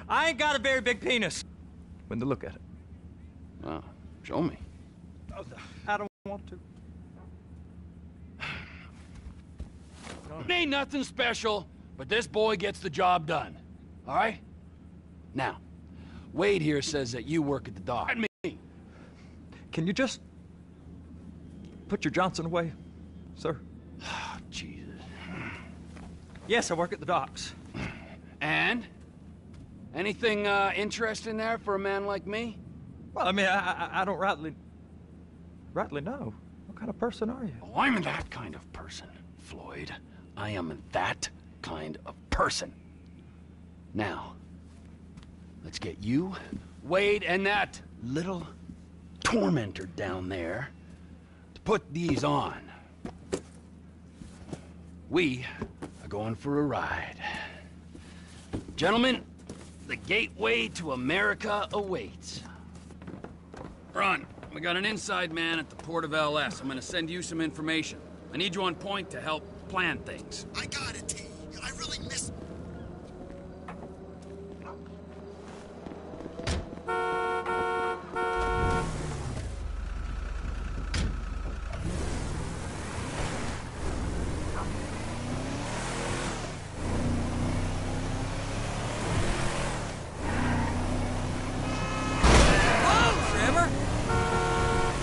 I ain't got a very big penis. When to look at it. Oh, show me. I don't want to. It ain't nothing special, but this boy gets the job done. All right? Now, Wade here says that you work at the dock. And me. Can you just put your Johnson away, sir? Oh, Jesus. Yes, I work at the docks. And? Anything interesting there for a man like me? Well, I mean, I don't rightly know. What kind of person are you? Oh, I'm that kind of person, Floyd. I am that kind of person. Now, let's get you, Wade, and that little tormentor down there to put these on. We are going for a ride. Gentlemen, the gateway to America awaits. Ron, we got an inside man at the port of LS. I'm gonna send you some information. I need you on point to help plan things. I got it, T. I really miss...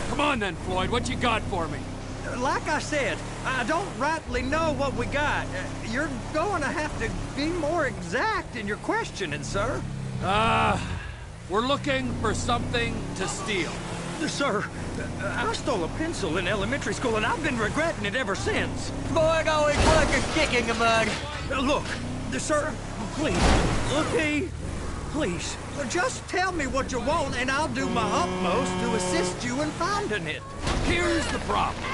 Come on then, Floyd, what you got for me? Like I said, I don't rightly know what we got. You're going to have to be more exact in your questioning, sir. We're looking for something to steal. Sir, I stole a pencil in elementary school, and I've been regretting it ever since. Floyd always like a kick in the mud. Look, sir, please, okay, please, just tell me what you want, and I'll do my utmost to assist you in finding it. Here's the problem.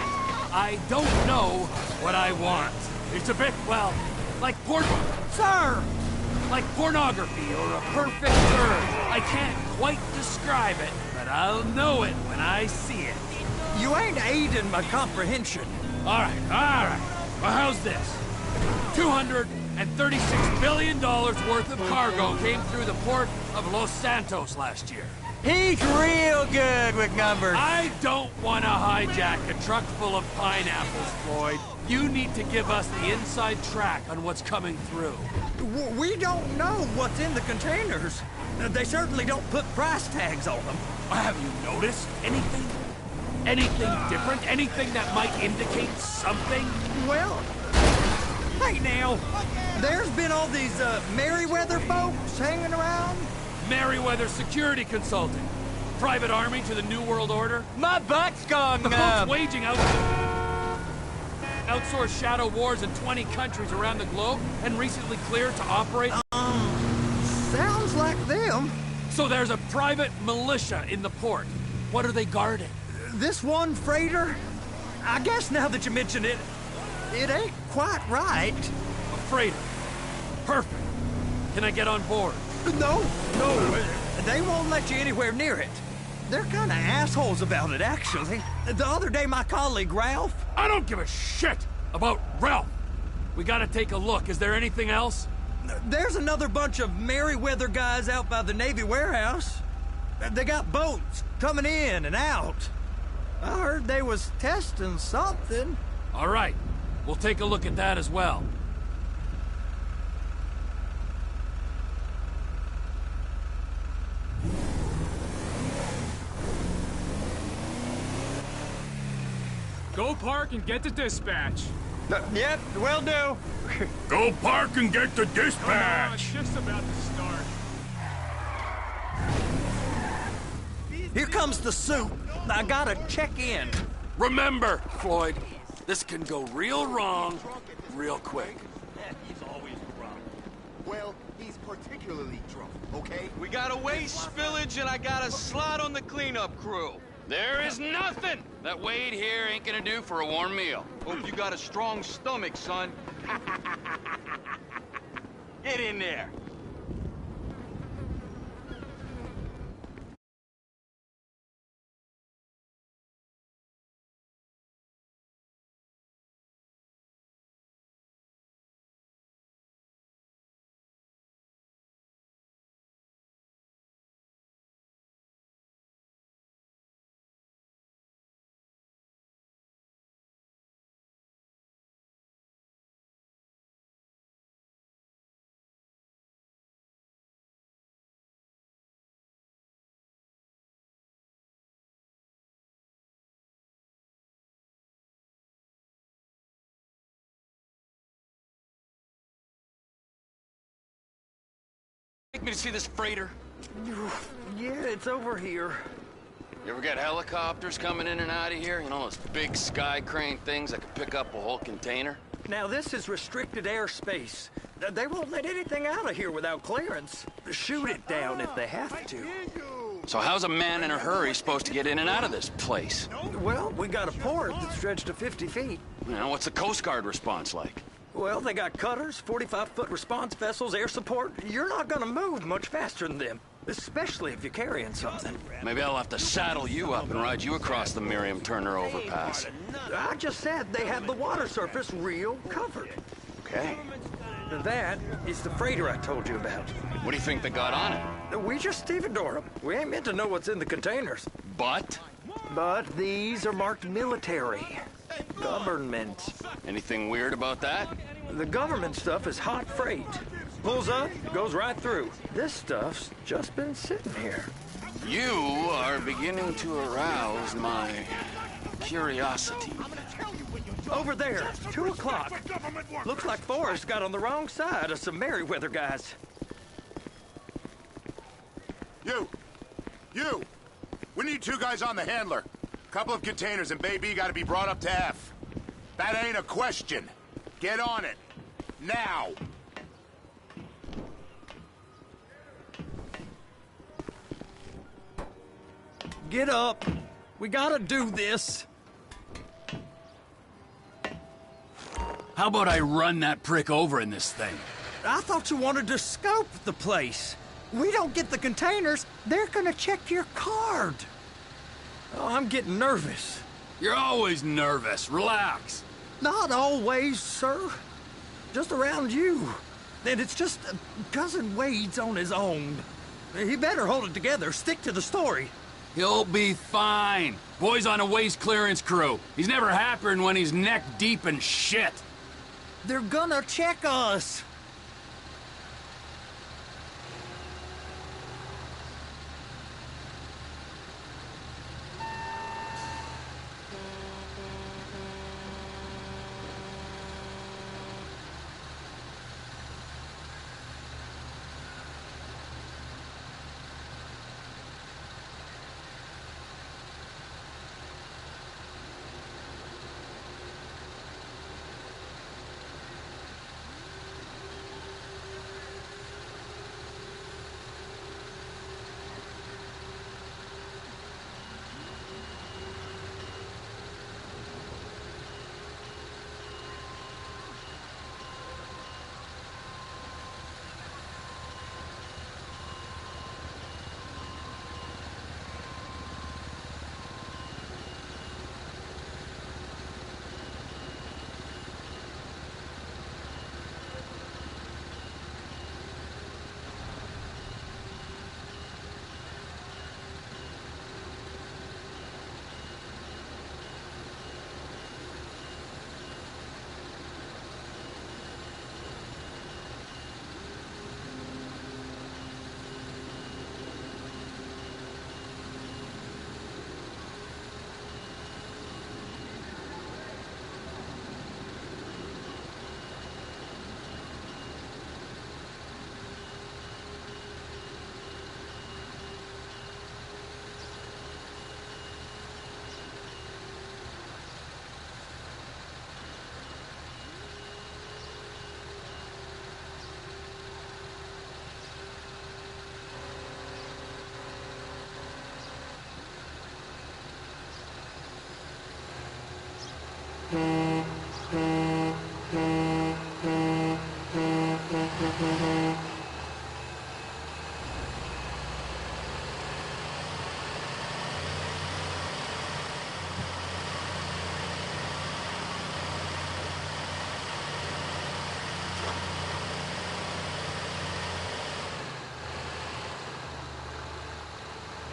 I don't know what I want. It's a bit, well, like Sir! like pornography or a perfect turn. I can't quite describe it, but I'll know it when I see it. You ain't aiding my comprehension. All right. Well, how's this? $236 billion worth of cargo came through the port of Los Santos last year. He's real good with numbers. I don't want to hijack a truck full of pineapples, Floyd. You need to give us the inside track on what's coming through. We don't know what's in the containers. They certainly don't put price tags on them. Have you noticed anything? Anything different? Anything that might indicate something? Well, hey now, there's been all these Merryweather folks hanging around. Merryweather Security Consulting. Private army to the New World Order. My butt's gone The folks numb. waging outsourced shadow wars in 20 countries around the globe and recently cleared to operate. Sounds like them. So there's a private militia in the port. What are they guarding? This one freighter, I guess now that you mention it, it ain't quite right. A freighter. Perfect. Can I get on board? No, they won't let you anywhere near it. They're kind of assholes about it, actually. The other day, my colleague, Ralph... I don't give a shit about Ralph. We gotta take a look. Is there anything else? There's another bunch of Merryweather guys out by the Navy warehouse. They got boats coming in and out. I heard they was testing something. All right. We'll take a look at that as well. Go park and get to dispatch. Yep, will do. Go park and get the Oh, no, dispatch! it's just about to start. Here comes the soup. I gotta check in. Remember, Floyd, this can go real wrong real quick. He's always drunk. Well, he's particularly drunk, okay? We got a waste spillage and I got a slot on the cleanup crew. There is nothing that Wade here ain't gonna do for a warm meal. Hope you got a strong stomach, son. Get in there. Take me to see this freighter? Yeah, it's over here. You ever got helicopters coming in and out of here? You know, those big sky crane things that could pick up a whole container? Now, this is restricted airspace. They won't let anything out of here without clearance. Shoot it down if they have to. So how's a man in a hurry supposed to get in and out of this place? Well, we got a port that's stretched to 50 feet. You know, what's the Coast Guard response like? Well, they got cutters, 45-foot response vessels, air support. You're not gonna move much faster than them, especially if you're carrying something. Maybe I'll have to saddle you up and ride you across the Miriam Turner overpass. I just said they have the water surface real covered. Okay. That is the freighter I told you about. What do you think they got on it? We just stevedore them. We ain't meant to know what's in the containers. But? But these are marked military. Government. Anything weird about that? The government stuff is hot freight. Pulls up, goes right through. This stuff's just been sitting here. You are beginning to arouse my curiosity. Over there, 2 o'clock. Looks like Forrest got on the wrong side of some Merryweather guys. You! We need 2 guys on the handler. Couple of containers and Baby gotta be brought up to F. That ain't a question. Get on it. Now! Get up. We gotta do this. How about I run that prick over in this thing? I thought you wanted to scope the place. We don't get the containers, they're gonna check your card. Oh, I'm getting nervous. You're always nervous. Relax. Not always, sir. Just around you. And it's just Cousin Wade's on his own. He better hold it together, stick to the story. He'll be fine. Boy's on a waste clearance crew. He's never happier than when he's neck deep in shit. They're gonna check us.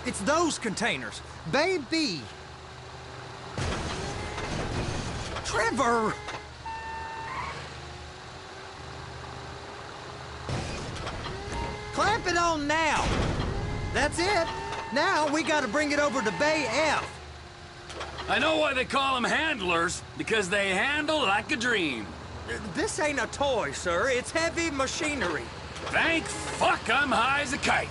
It's those containers. Baby! Trevor! Clamp it on now! That's it! Now we gotta bring it over to Bay F. I know why they call them handlers, because they handle like a dream. This ain't a toy, sir. It's heavy machinery. Thank fuck I'm high as a kite.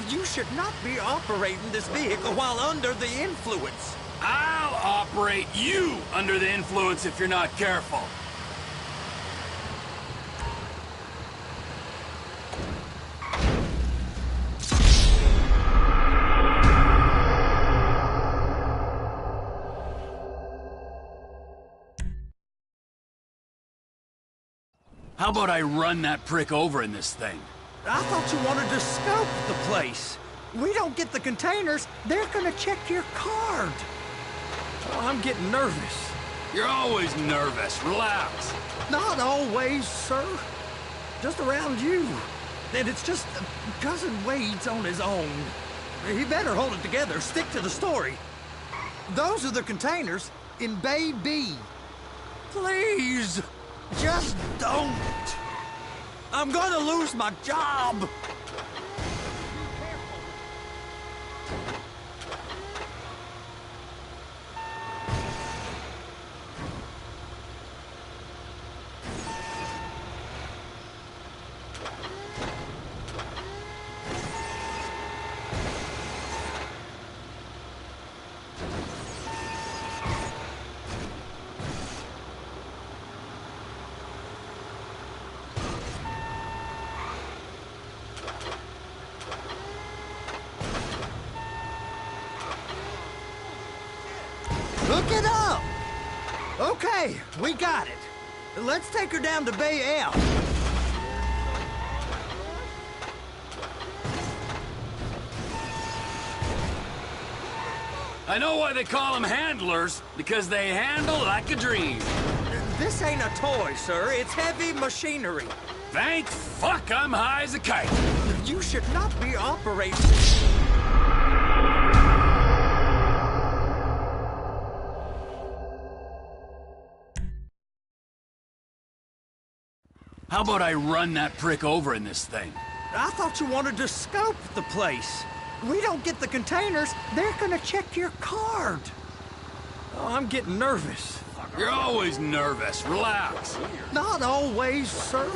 You should not be operating this vehicle while under the influence. I'll operate you under the influence if you're not careful. How about I run that prick over in this thing? I thought you wanted to scope the place. We don't get the containers, they're gonna check your card. Oh, I'm getting nervous. You're always nervous. Relax. Not always, sir. Just around you. And it's just Cousin Wade's on his own. He better hold it together, stick to the story. Those are the containers in Bay B. Please, just don't. I'm gonna lose my job. Look it up! Okay, we got it. Let's take her down to Bay F. I know why they call them handlers, because they handle like a dream. This ain't a toy, sir. It's heavy machinery. Thank fuck I'm high as a kite. You should not be operating. How about I run that prick over in this thing? I thought you wanted to scope the place. We don't get the containers, they're gonna check your card. Oh, I'm getting nervous. You're always nervous. Relax. Not always, sir.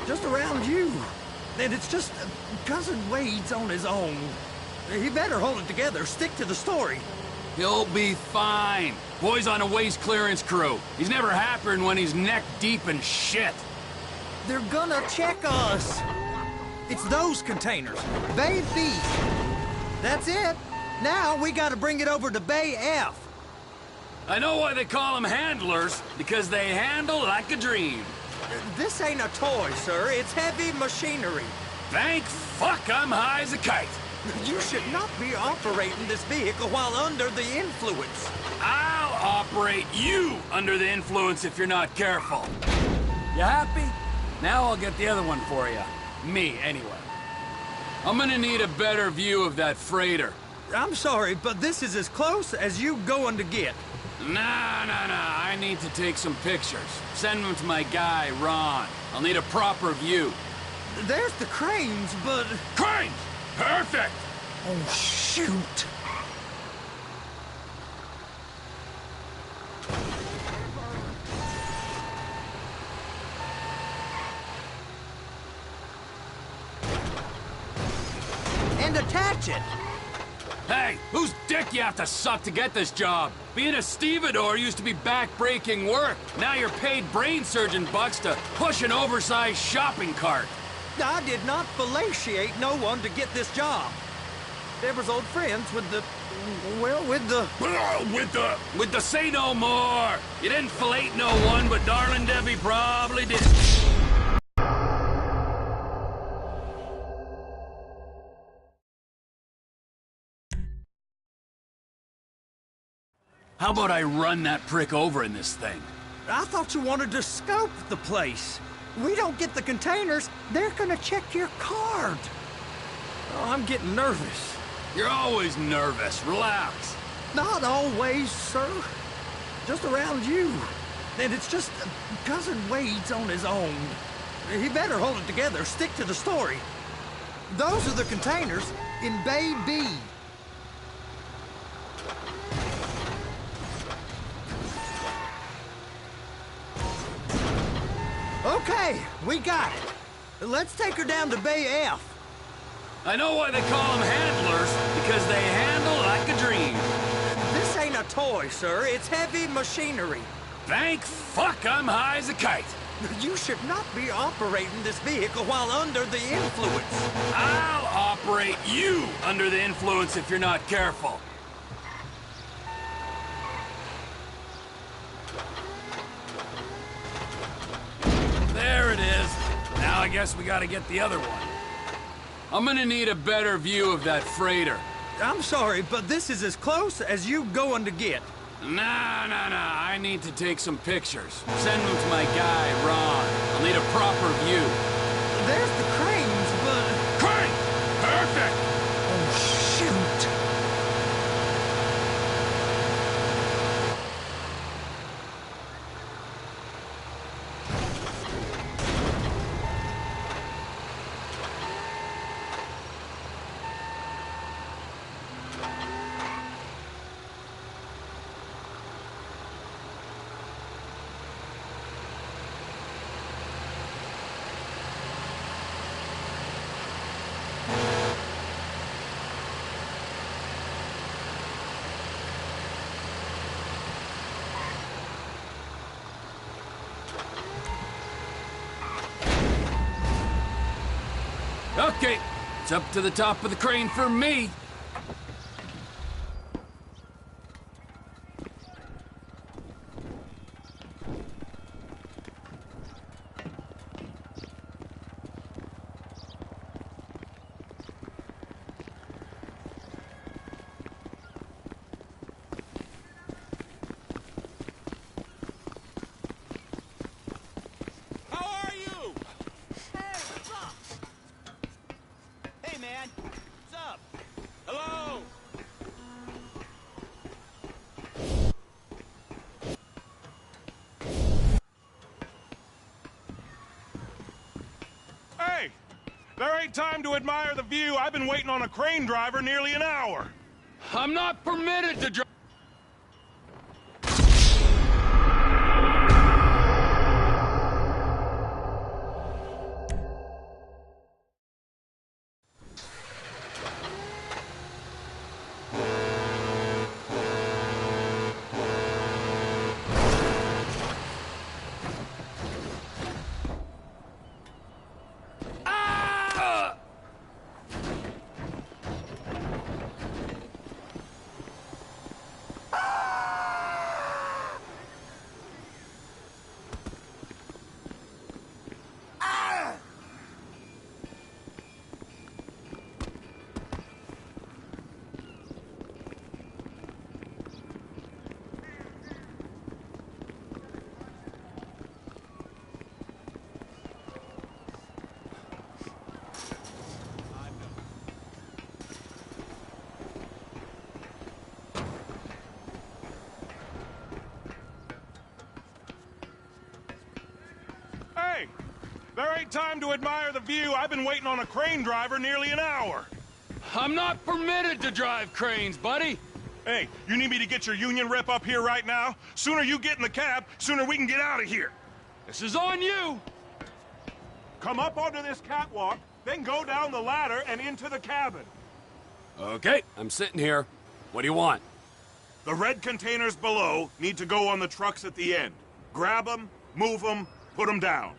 Just around you. And it's just Cousin Wade's on his own. He better hold it together, stick to the story. He'll be fine. Boy's on a waste clearance crew. He's never happier than when he's neck deep in shit. They're gonna check us. It's those containers. Bay B. That's it. Now we gotta bring it over to Bay F. I know why they call them handlers, because they handle like a dream. This ain't a toy, sir. It's heavy machinery. Thank fuck I'm high as a kite. You should not be operating this vehicle while under the influence. I'll operate you under the influence if you're not careful. You happy? Now I'll get the other one for you. Me, anyway. I'm gonna need a better view of that freighter. I'm sorry, but this is as close as you going to get. Nah. I need to take some pictures. Send them to my guy, Ron. I'll need a proper view. There's the cranes, but... Cranes! Perfect! Oh, shoot. And attach it. Hey, whose dick you have to suck to get this job? Being a stevedore used to be back-breaking work. Now you're paid brain surgeon bucks to push an oversized shopping cart. I did not fellatiate no one to get this job. Deborah's old friends with the... well, with the... With the say no more. You didn't fillet no one, but darling Debbie probably did. How about I run that prick over in this thing? I thought you wanted to scope the place. We don't get the containers, they're gonna check your card. Oh, I'm getting nervous. You're always nervous. Relax. Not always, sir. Just around you. And it's just Cousin Wade's on his own. He better hold it together, stick to the story. Those are the containers in Bay B. Okay, we got it. Let's take her down to Bay F. I know why they call them handlers, because they handle like a dream. This ain't a toy, sir. It's heavy machinery. Thank fuck I'm high as a kite. You should not be operating this vehicle while under the influence. I'll operate you under the influence if you're not careful. There it is. Now I guess we gotta get the other one. I'm gonna need a better view of that freighter. I'm sorry, but this is as close as you going to get. Nah. I need to take some pictures. Send them to my guy, Ron. I'll need a proper view. There's the cranes, but... Crane! Perfect! Oh, shoot! Okay, it's up to the top of the crane for me. How are you? Hey, what's up? Hey, man. What's up? Hello? Hey! There ain't time to admire the view. I've been waiting on a crane driver nearly an hour. I'm not permitted to drive. Hey! There ain't time to admire the view. I've been waiting on a crane driver nearly an hour. I'm not permitted to drive cranes, buddy. Hey, you need me to get your union rep up here right now? Sooner you get in the cab, sooner we can get out of here. This is on you. Come up onto this catwalk, then go down the ladder and into the cabin. Okay, I'm sitting here. What do you want? The red containers below need to go on the trucks at the end. Grab them, move them, put them down.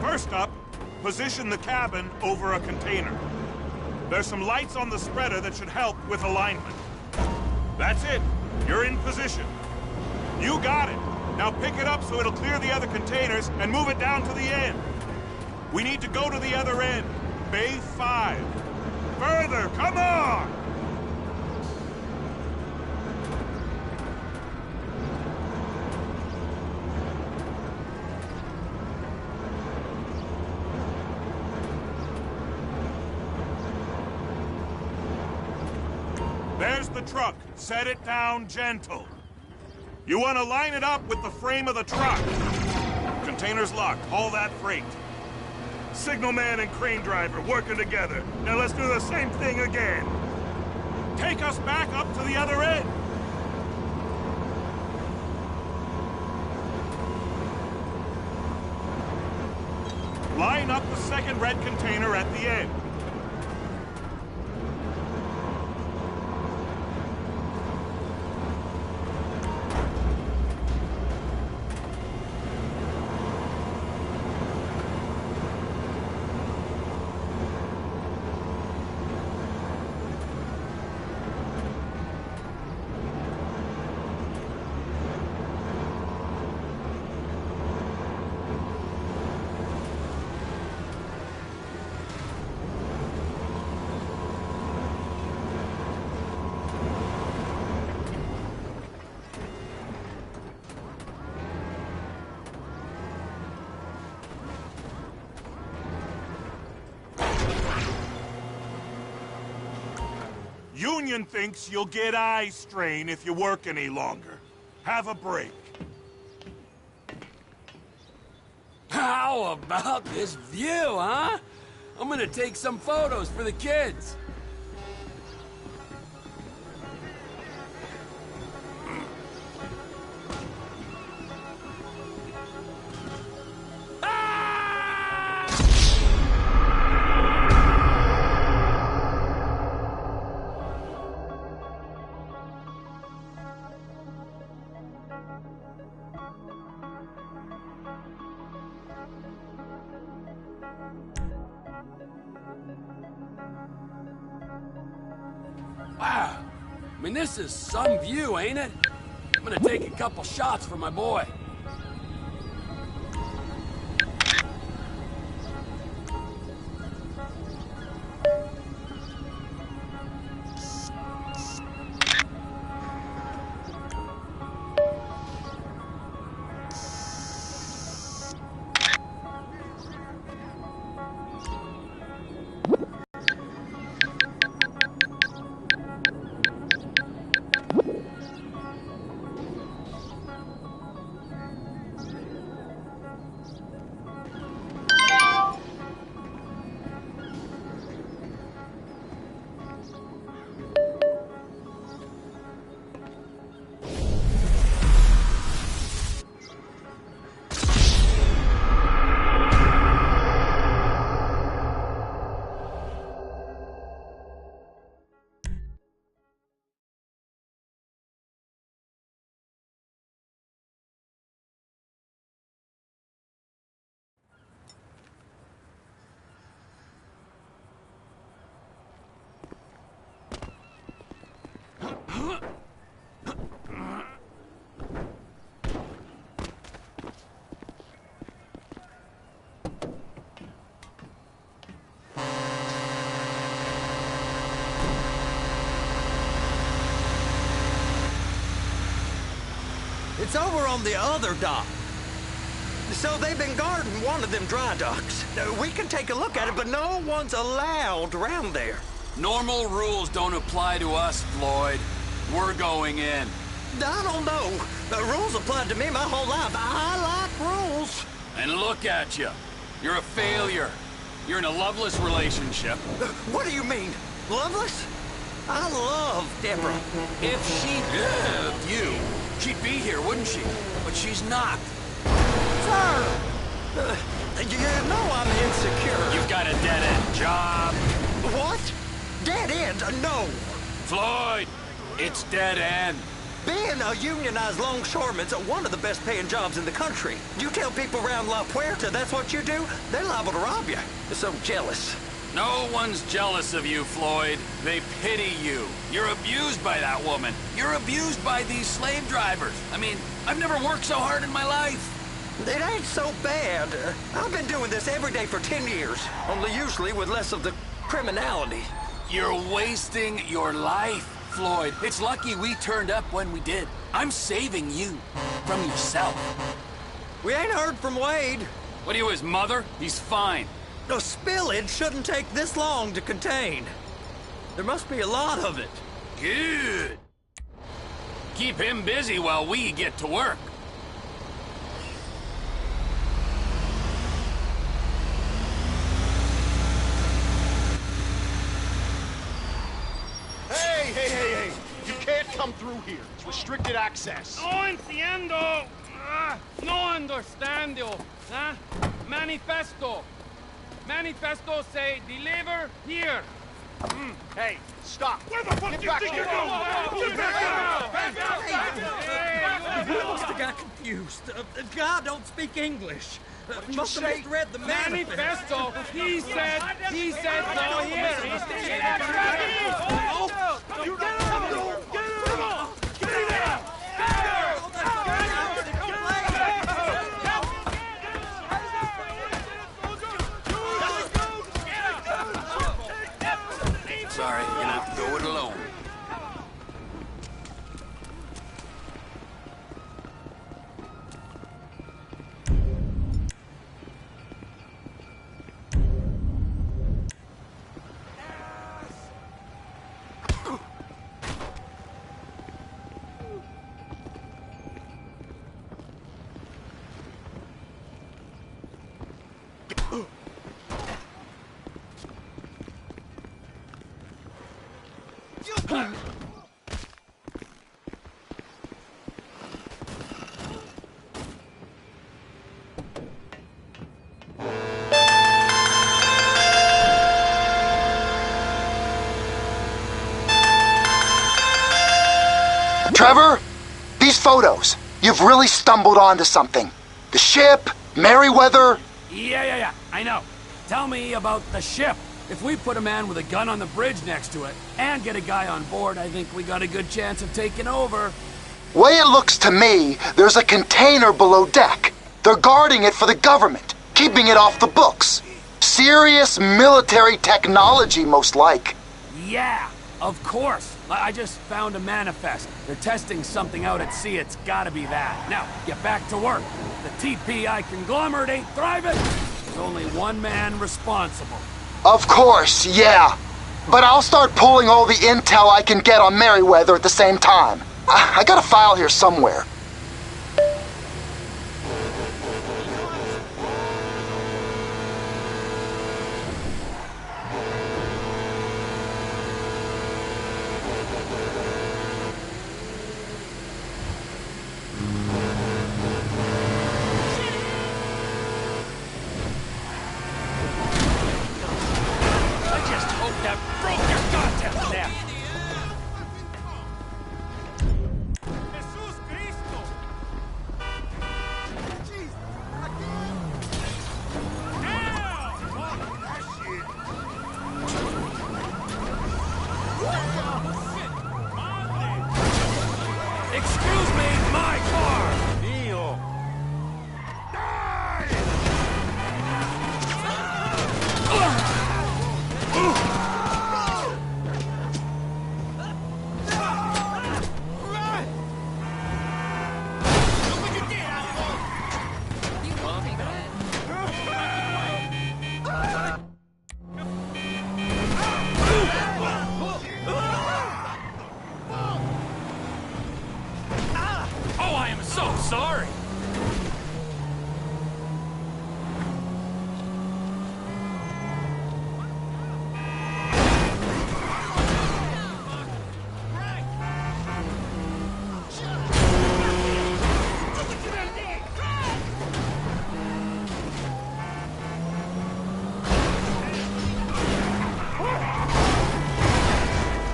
First up, position the cabin over a container. There's some lights on the spreader that should help with alignment. That's it. You're in position. You got it. Now pick it up so it'll clear the other containers and move it down to the end. We need to go to the other end. Bay 5. Further, come on! There's the truck. Set it down gentle. You want to line it up with the frame of the truck. Container's locked. Haul that freight. Signalman and crane driver working together. Now let's do the same thing again. Take us back up to the other end. out the second red container at the end. Union thinks you'll get eye strain if you work any longer. Have a break. How about this view, huh? I'm gonna take some photos for the kids. Wow. I mean, this is some view, ain't it? I'm gonna take a couple shots for my boy. It's over on the other dock. So they've been guarding one of them dry docks. We can take a look at it, but no one's allowed around there. Normal rules don't apply to us, Floyd. We're going in. I don't know. The rules applied to me my whole life. I like rules. And look at you. You're a failure. You're in a loveless relationship. What do you mean? Loveless? I love Deborah. If she loved you, she'd be here, wouldn't she? But she's not. Sir! You know I'm insecure. You've got a dead-end job. What? Dead end? No. Floyd, it's dead end. Being a unionized longshoreman's one of the best paying jobs in the country. You tell people around La Puerta that's what you do, they're liable to rob you. They're so jealous. No one's jealous of you, Floyd. They pity you. You're abused by that woman. You're abused by these slave drivers. I mean, I've never worked so hard in my life. It ain't so bad. I've been doing this every day for 10 years, only usually with less of the criminality. You're wasting your life, Floyd. It's lucky we turned up when we did. I'm saving you from yourself. We ain't heard from Wade. What are you, his mother? He's fine. A spillage shouldn't take this long to contain. There must be a lot of it. Good. Keep him busy while we get to work. Hey! You can't come through here. It's restricted access. No entiendo. No understand you. Huh? Manifesto. Manifesto say deliver here. Hey, stop. Where the fuck do you think you're going? You must have got confused. God don't speak English. Must have misread the manifesto. Manifesto. He said go here. Sorry, you're gonna have to go it alone. Trevor, these photos, you've really stumbled onto something. The ship, Merryweather. Yeah, I know. Tell me about the ship. If we put a man with a gun on the bridge next to it and get a guy on board, I think we got a good chance of taking over. Way it looks to me, there's a container below deck. They're guarding it for the government, keeping it off the books. Serious military technology, most like. Yeah, of course. I just found a manifest. They're testing something out at sea. It's gotta be that. Now, get back to work. The TPI conglomerate ain't thriving. There's only one man responsible. Of course, yeah. But I'll start pulling all the intel I can get on Merryweather at the same time. I got a file here somewhere. Excuse me, my car! Oh, I am so sorry.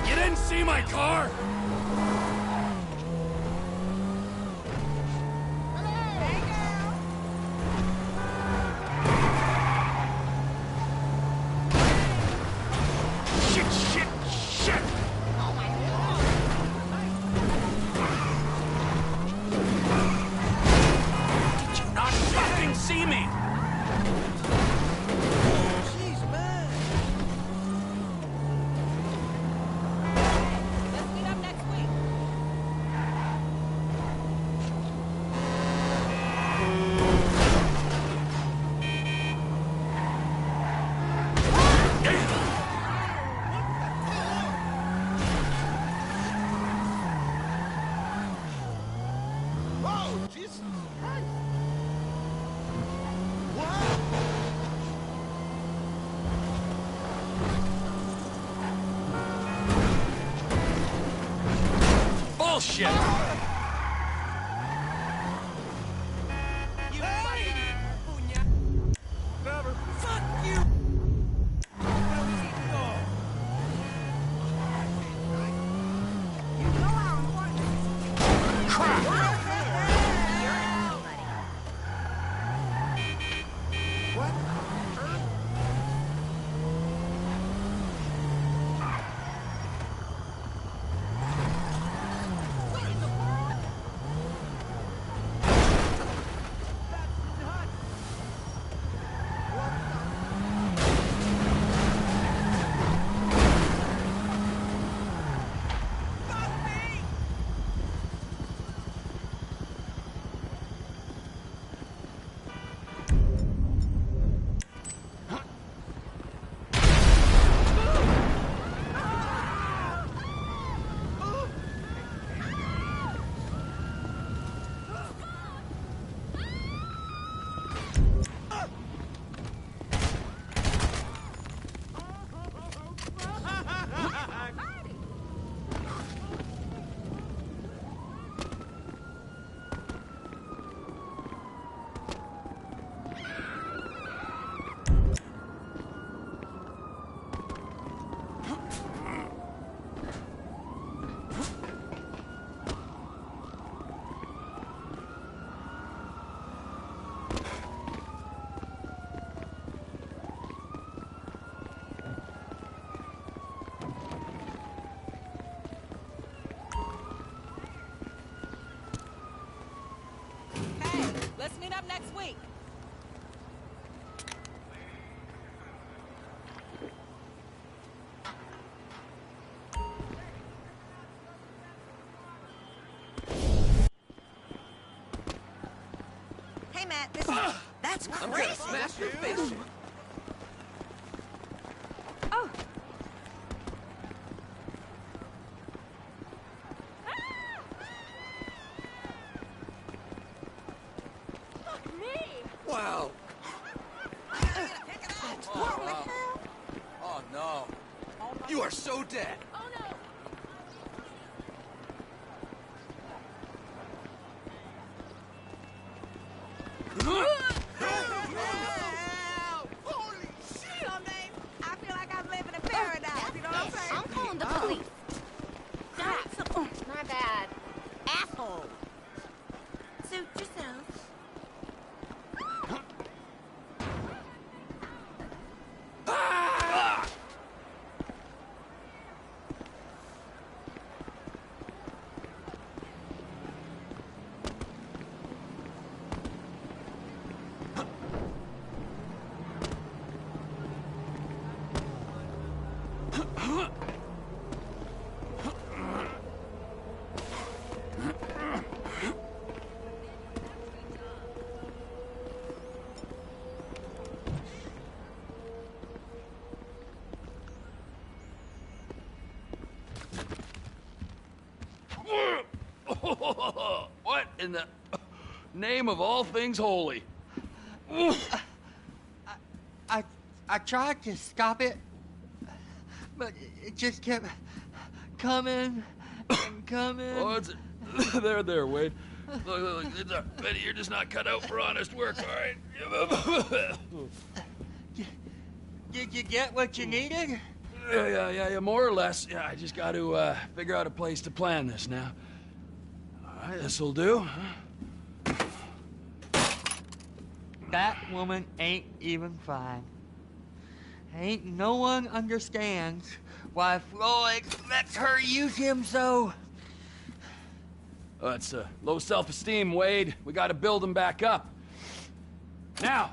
You didn't see my car? Shit! Did you not fucking see me? Jeez, man. Let's meet up next week. Whoa, Jesus Christ. Bullshit! You fucking punya. Fuck you. Let's meet up next week. Hey, Matt, this is... That's crazy. I'm gonna smash your face. Oh. Fuck me! Wow. Oh, no. You are so dead. Oh, no! Holy shit! I feel like I'm living in paradise, you know what I'm saying? I'm calling the police. My bad. Asshole. Suit yourself. What in the name of all things holy? I tried to stop it, but it just kept coming and coming. Oh, it's there, Wade. Look, it's Betty, you're just not cut out for honest work, all right? Did you get what you needed? Yeah, more or less. Yeah, I just got to figure out a place to plan this now. All right, this'll do. That woman ain't even fine. Ain't no one understands why Floyd lets her use him so. Oh, that's low self-esteem, Wade. We got to build him back up. Now.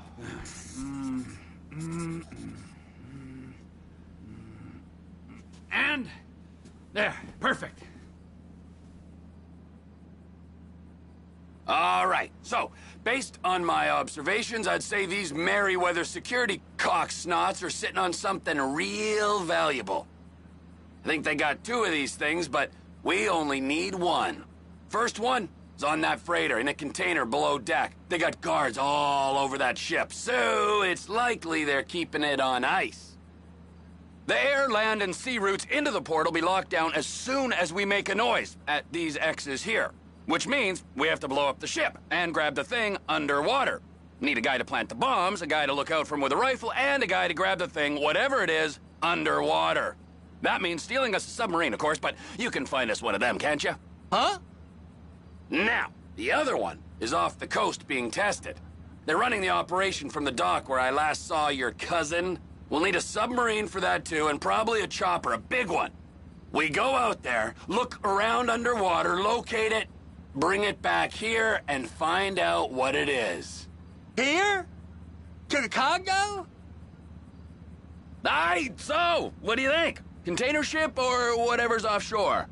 And there, perfect. All right, so, based on my observations, I'd say these Merryweather security cocksnots are sitting on something real valuable. I think they got 2 of these things, but we only need 1. First one is on that freighter in a container below deck. They got guards all over that ship, so it's likely they're keeping it on ice. The air, land, and sea routes into the port will be locked down as soon as we make a noise at these X's here. Which means we have to blow up the ship and grab the thing underwater. Need a guy to plant the bombs, a guy to look out for him with a rifle, and a guy to grab the thing, whatever it is, underwater. That means stealing us a submarine, of course, but you can find us one of them, can't you? Huh? Now, the other one is off the coast being tested. They're running the operation from the dock where I last saw your cousin. We'll need a submarine for that too, and probably a chopper, a big one. We go out there, look around underwater, locate it, bring it back here, and find out what it is. Here? To the Congo? Aye, so, what do you think? Container ship or whatever's offshore?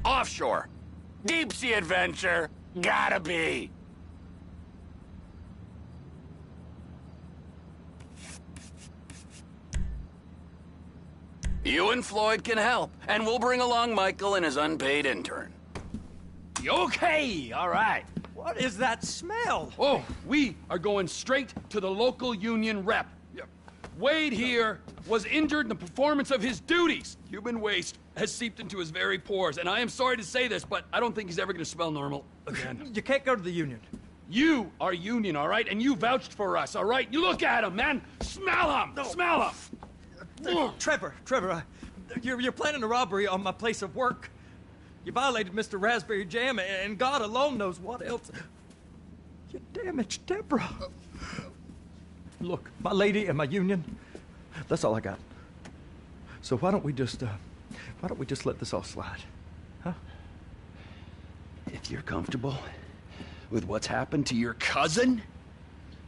Offshore. Deep sea adventure. Gotta be. You and Floyd can help, and we'll bring along Michael and his unpaid intern. Okay, all right. What is that smell? Oh, we are going straight to the local union rep. Wade here was injured in the performance of his duties. Human waste has seeped into his very pores, and I am sorry to say this, but I don't think he's ever going to smell normal again. You can't go to the union. You are union, all right? And you vouched for us, all right? You look at him, man. Smell him. No. Smell him. Trevor, you're planning a robbery on my place of work. You violated Mr. Raspberry Jam, and God alone knows what else. You damaged Deborah. Look, my lady and my union, that's all I got. So why don't we just let this all slide, huh? If you're comfortable with what's happened to your cousin,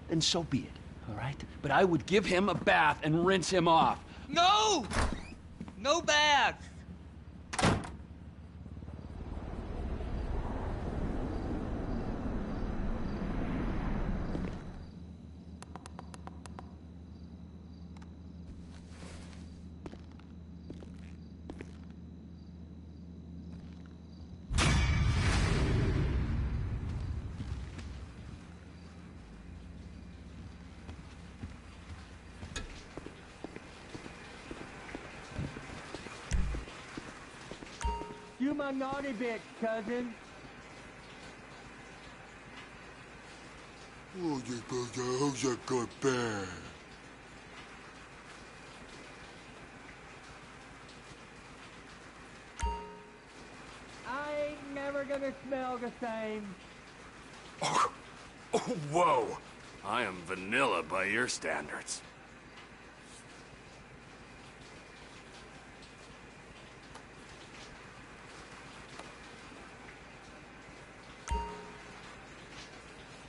then so be it, all right? But I would give him a bath and rinse him off. No! No bath! You my naughty bitch, cousin. I ain't never gonna smell the same. Oh, whoa. I am vanilla by your standards.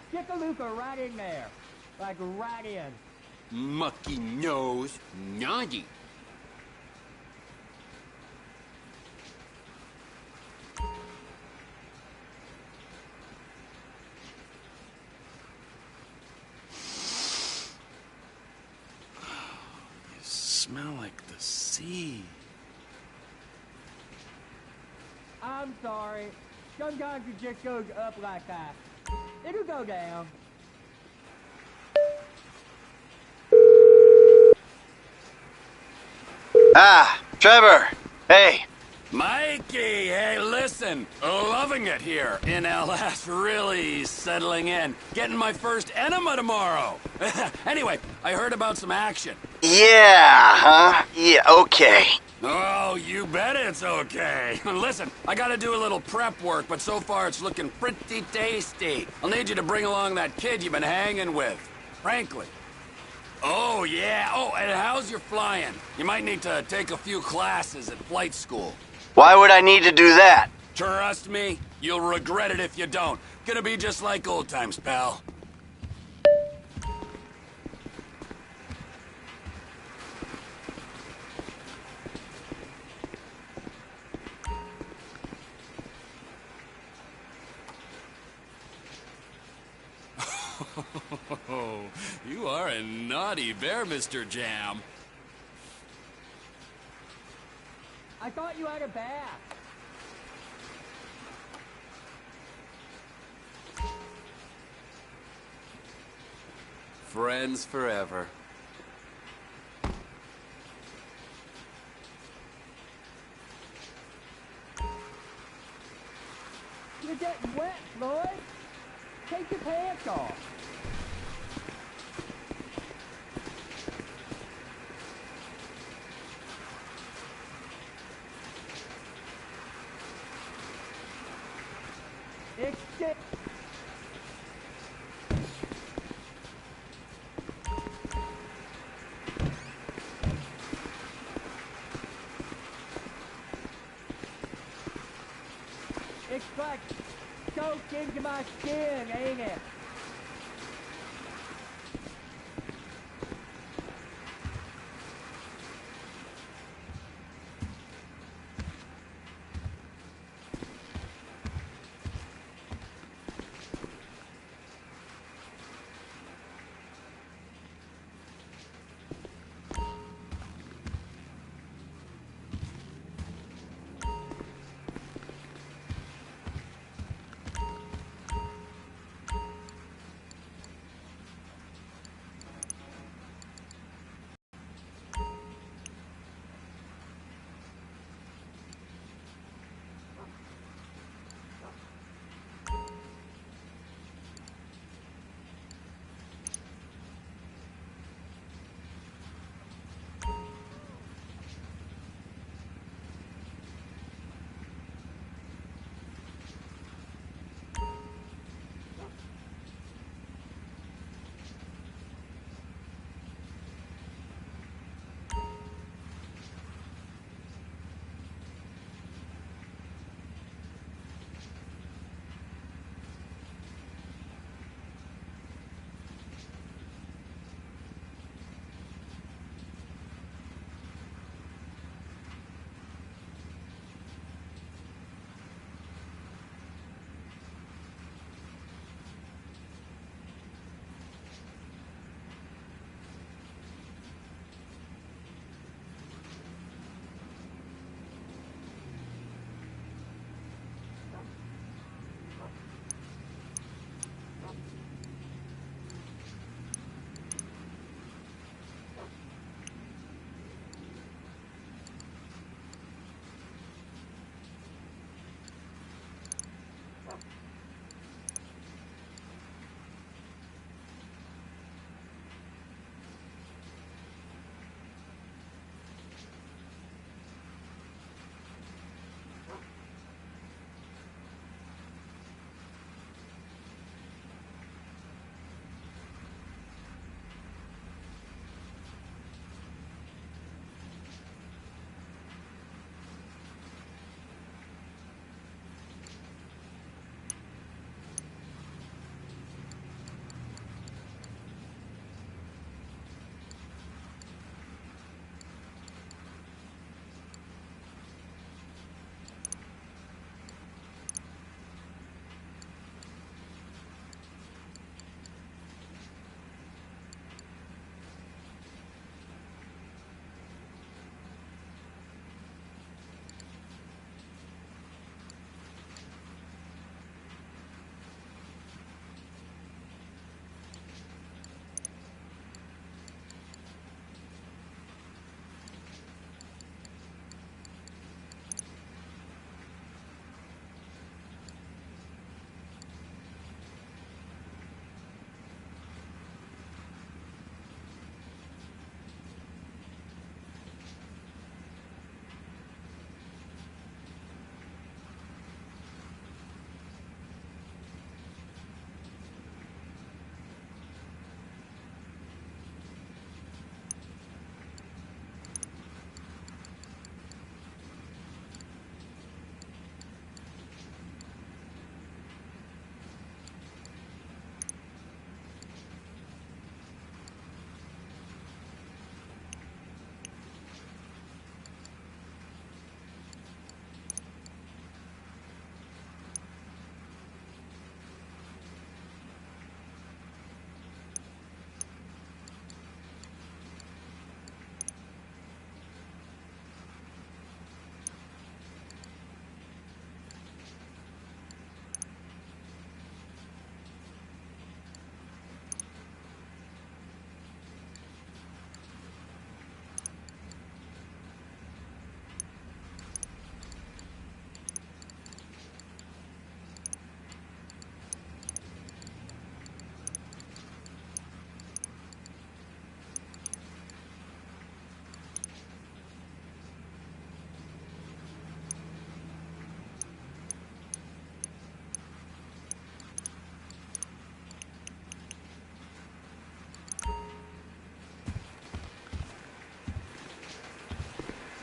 Stick a Luca right in there. Like right in. Mucky nose. Naughty. You smell like the sea. I'm sorry. Sometimes it just goes up like that. It'll go down. Ah, Trevor. Hey. Mikey, hey, listen. Loving it here in LS. Really settling in. Getting my first enema tomorrow. Anyway, I heard about some action. Yeah, huh? Yeah, okay. Oh, you bet it's okay. Listen, I gotta do a little prep work, but so far it's looking pretty tasty. I'll need you to bring along that kid you've been hanging with. Frankly. Oh, yeah. Oh, and how's your flying? You might need to take a few classes at flight school. Why would I need to do that? Trust me, you'll regret it if you don't. Gonna be just like old times, pal. You are a naughty bear, Mr. Jam. I thought you had a bath. Friends forever. You're getting wet, Floyd. Take your pants off. It's like soaked into my skin, ain't it?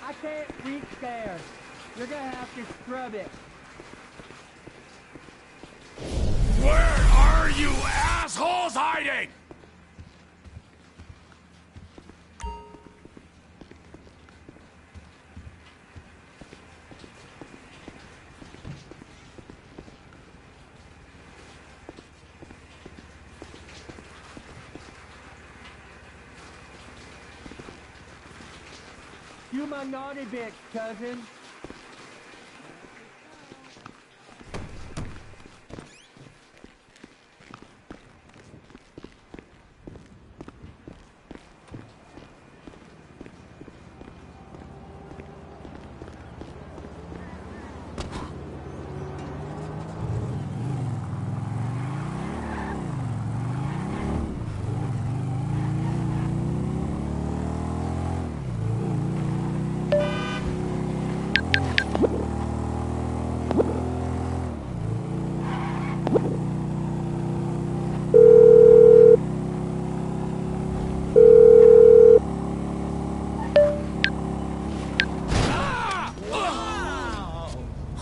I can't reach there. You're gonna have to scrub it. Where are you assholes hiding? You my naughty bitch, cousin.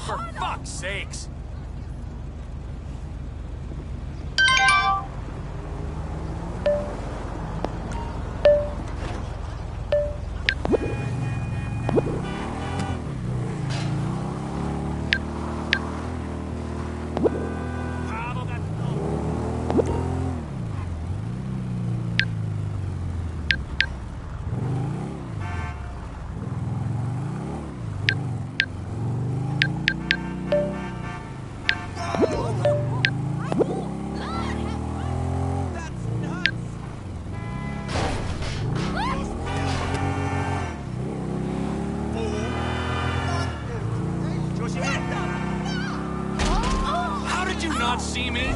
For fuck's sakes! How did you not see me?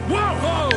Whoa, whoa!